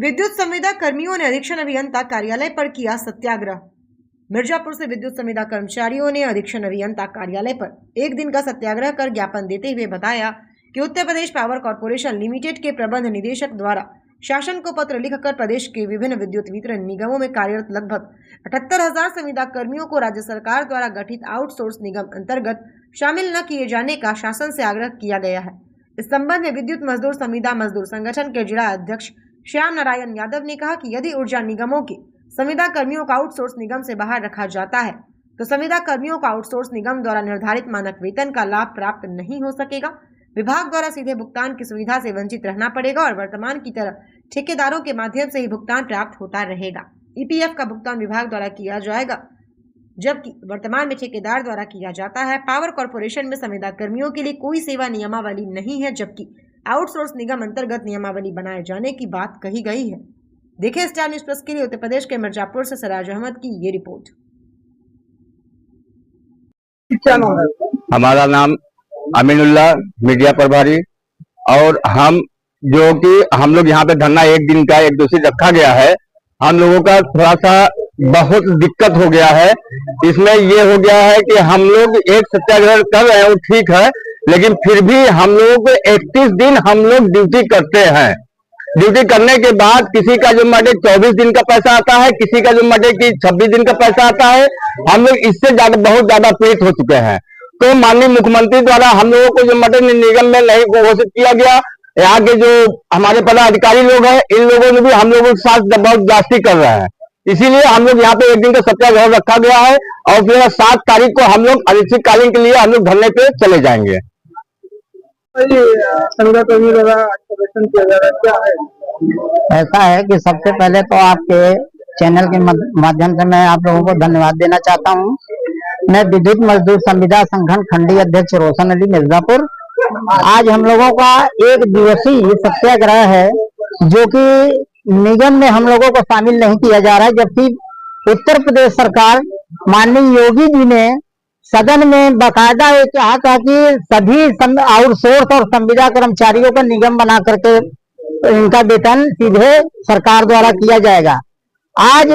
विद्युत संविदा कर्मियों ने अधीक्षण अभियंता कार्यालय पर किया सत्याग्रह। मिर्जापुर से विद्युत संविदा कर्मचारियों ने अधीक्षण अभियंता कार्यालय पर एक दिन का सत्याग्रह कर ज्ञापन देते हुए बताया कि Uttar Pradesh power corporation limited के प्रबंध निदेशक द्वारा शासन को पत्र लिखकर प्रदेश के विभिन्न विद्युत वितरण निगमों में कार्यरत लगभग 78,000 संविदा कर्मियों को राज्य सरकार द्वारा गठित आउटसोर्स निगम अंतर्गत शामिल न किए जाने का शासन से आग्रह किया गया है। इस संबंध में विद्युत मजदूर संविदा मजदूर संगठन के जिला अध्यक्ष श्याम नारायण यादव ने कहा कि यदि ऊर्जा निगमों के संविदा कर्मियों को आउटसोर्स निगम से बाहर रखा जाता है तो संविदा कर्मियों को आउटसोर्स निगम द्वारा निर्धारित मानक वेतन का लाभ प्राप्त नहीं हो सकेगा। विभाग द्वारा सीधे भुगतान की सुविधा से वंचित रहना पड़ेगा और वर्तमान की तरह ठेकेदारों के माध्यम से ही भुगतान प्राप्त होता रहेगा। ईपीएफ का भुगतान विभाग द्वारा किया जाएगा, जबकि वर्तमान में ठेकेदार द्वारा किया जाता है। पावर कॉर्पोरेशन में संविदा कर्मियों के लिए कोई सेवा नियमावली नहीं है, जबकि आउटसोर्स निगम अंतर्गत नियमावली बनाए जाने की बात कही गई है। देखिए स्टार न्यूज प्लस के लिए उत्तर प्रदेश के मिर्जापुर से सराज अहमद की ये रिपोर्ट। क्या नाम है? हमारा नाम अमीनुल्लाह, मीडिया प्रभारी। और हम लोग यहाँ पे धरना एक दिन का एक दूसरी रखा गया है। हम लोगों का थोड़ा सा बहुत दिक्कत हो गया है। इसमें ये हो गया है कि हम लोग एक सत्याग्रह कर रहे हैं, वो ठीक है, लेकिन फिर भी हम लोग 31 दिन हम लोग ड्यूटी करते हैं। ड्यूटी करने के बाद किसी का जो मटे 24 दिन का पैसा आता है, किसी का जो मटे कि 26 दिन का पैसा आता है। हम लोग इससे बहुत ज्यादा पीड़ित हो चुके हैं। तो माननीय मुख्यमंत्री द्वारा हम लोगों को जो मटे निगम में नहीं घोषित किया गया, यहाँ के जो हमारे पदाधिकारी लोग हैं, इन लोगों ने भी हम लोगों के साथ बहुत जास्ती कर रहे हैं। इसीलिए हम लोग यहाँ पे एक दिन का सत्याग्रह रखा गया है और फिर 7 तारीख को हम लोग अनिश्चितकालीन के लिए हम लोग धरने पे चले जाएंगे। संविदा कर्मी द्वारा प्रदर्शन किया जा रहा है, क्या है? ऐसा है कि सबसे पहले तो आपके चैनल के माध्यम से मैं आप लोगों को धन्यवाद देना चाहता हूं। मैं विद्युत मजदूर संविदा संगठन खंडी अध्यक्ष रोशन अली मिर्जापुर। आज हम लोगों का एक दिवसीय सत्याग्रह है, जो कि निगम में हम लोगों को शामिल नहीं किया जा रहा है, जबकि उत्तर प्रदेश सरकार माननीय योगी जी ने सदन में बाकायदा ये कहा था कि सभी आउटसोर्स और संविदा कर्मचारियों का निगम बना करके इनका वेतन सीधे सरकार द्वारा किया जाएगा। आज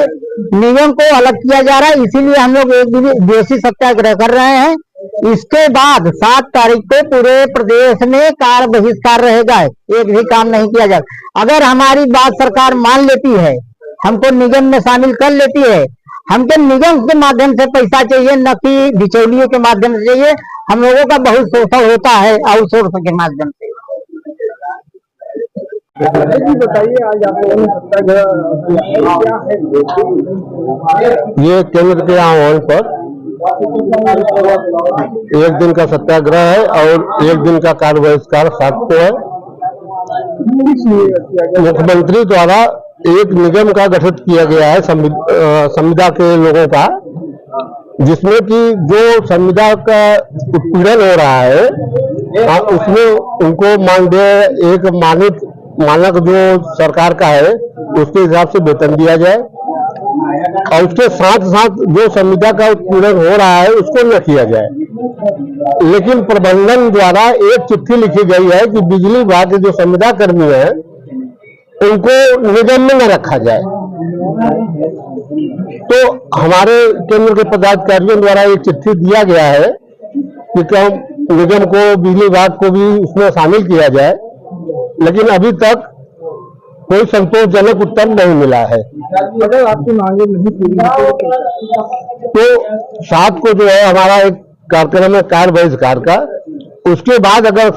निगम को अलग किया जा रहा है, इसीलिए हम लोग एक दिवसीय सत्याग्रह कर रहे हैं। इसके बाद 7 तारीख को पूरे प्रदेश में कार्य बहिष्कार रहेगा, एक भी काम नहीं किया जाएगा। अगर हमारी बात सरकार मान लेती है, हमको निगम में शामिल कर लेती है, हमको निगम के माध्यम से पैसा चाहिए, न कि बिचौलियों के माध्यम से चाहिए। हम लोगों का बहुत शोषण होता है आउटसोर्स के माध्यम से। बताइए, आज आप लोगों ने सत्याग्रह क्या है? ये केंद्र के आह्वान पर एक दिन का सत्याग्रह है और एक दिन का कार्य बहिष्कार 7 को है। मुख्यमंत्री द्वारा एक निगम का गठित किया गया है संविदा के लोगों का, जिसमें कि जो संविदा का उत्पीड़न हो रहा है उसमें उनको मानदेय एक मानक जो सरकार का है उसके हिसाब से वेतन दिया जाए और उसके साथ साथ जो संविदा का उत्पीड़न हो रहा है उसको न किया जाए। लेकिन प्रबंधन द्वारा एक चिट्ठी लिखी गई है कि बिजली विभाग के जो संविदा कर्मी हैं उनको निगम में न रखा जाए। तो हमारे केंद्र के पदाधिकारियों द्वारा एक चिट्ठी दिया गया है कि निगम को बिजली विभाग को भी उसमें शामिल किया जाए, लेकिन अभी तक कोई संतोषजनक उत्तर नहीं मिला है। अगर आपकी मांगे नहीं पूरी तो 7 को जो है हमारा एक कार्यक्रम है कार्य बहिष्कार का, उसके बाद अगर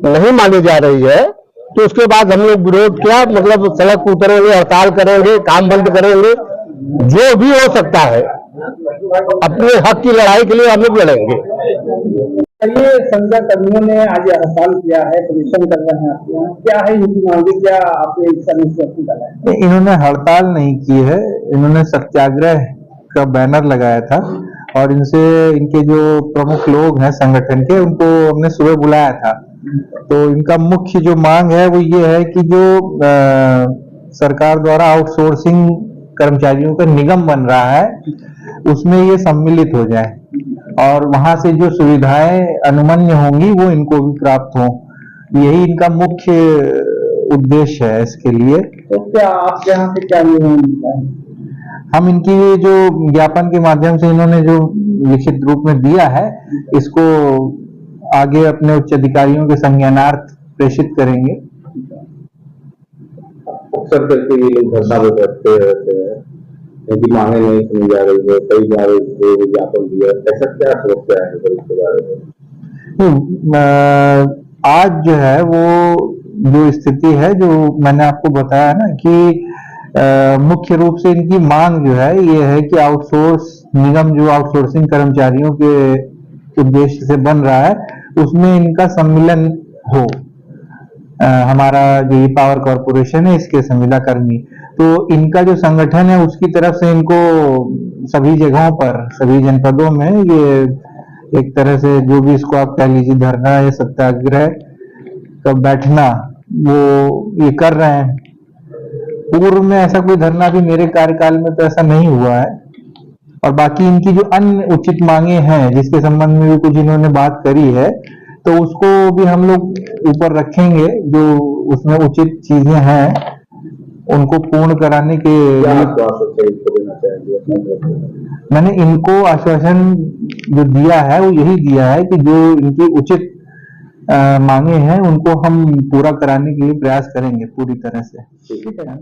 नहीं मानी जा रही है तो उसके बाद हम लोग विरोध क्या मतलब सड़क उतरेंगे, हड़ताल करेंगे, काम बंद करेंगे, जो भी हो सकता है। अपने हक की लड़ाई के लिए हम लोग लड़ेंगे। ये संविदा कर्मियों ने आज हड़ताल किया है, प्रदर्शन कर रहे हैं आपके यहाँ, क्या है इनकी मांगे? क्या आपने इसका निष्कर्ष है? इन्होंने हड़ताल नहीं की है, इन्होंने सत्याग्रह का बैनर लगाया था और इनसे इनके जो प्रमुख लोग हैं संगठन के, उनको हमने सुबह बुलाया था। तो इनका मुख्य जो मांग है वो ये है कि जो सरकार द्वारा आउटसोर्सिंग कर्मचारियों का निगम बन रहा है उसमें ये सम्मिलित हो जाए और वहां से जो सुविधाएं अनुमन्य होंगी वो इनको भी प्राप्त हों। यही इनका मुख्य उद्देश्य है इसके लिए। तो क्या आपके यहाँ से क्या निर्णय मिलता है? हम इनकी जो ज्ञापन के माध्यम से इन्होंने जो लिखित रूप में दिया है, इसको आगे अपने उच्च अधिकारियों के संज्ञानार्थ प्रेषित करेंगे। अक्सर करके ये लोग धरना पे बैठते रहते हैं, इनकी मांगे नहीं सुनी जा रही है, कई बार विज्ञापन दिया, ऐसा क्या समस्या है सर इसके बारे में? आज जो है वो जो स्थिति है, जो मैंने आपको बताया ना कि मुख्य रूप से इनकी मांग जो है ये है कि आउटसोर्स निगम जो आउटसोर्सिंग कर्मचारियों के उद्देश्य से बन रहा है उसमें इनका सम्मिलन हो। हमारा जो ये पावर कॉरपोरेशन है इसके संविदा कर्मी, तो इनका जो संगठन है उसकी तरफ से इनको सभी जगहों पर, सभी जनपदों में ये एक तरह से जो भी इसको आप कह लीजिए धरना या सत्याग्रह का बैठना वो ये कर रहे हैं। पूर्व में ऐसा कोई धरना भी मेरे कार्यकाल में तो ऐसा नहीं हुआ है। और बाकी इनकी जो अन्य उचित मांगे हैं जिसके संबंध में भी कुछ इन्होंने बात करी है, तो उसको भी हम लोग ऊपर रखेंगे। जो उसमें उचित चीजें हैं उनको पूर्ण कराने के लिए मैंने इनको आश्वासन जो दिया है वो यही दिया है कि जो इनकी उचित मांगे हैं उनको हम पूरा कराने के लिए प्रयास करेंगे पूरी तरह से। ठीक है।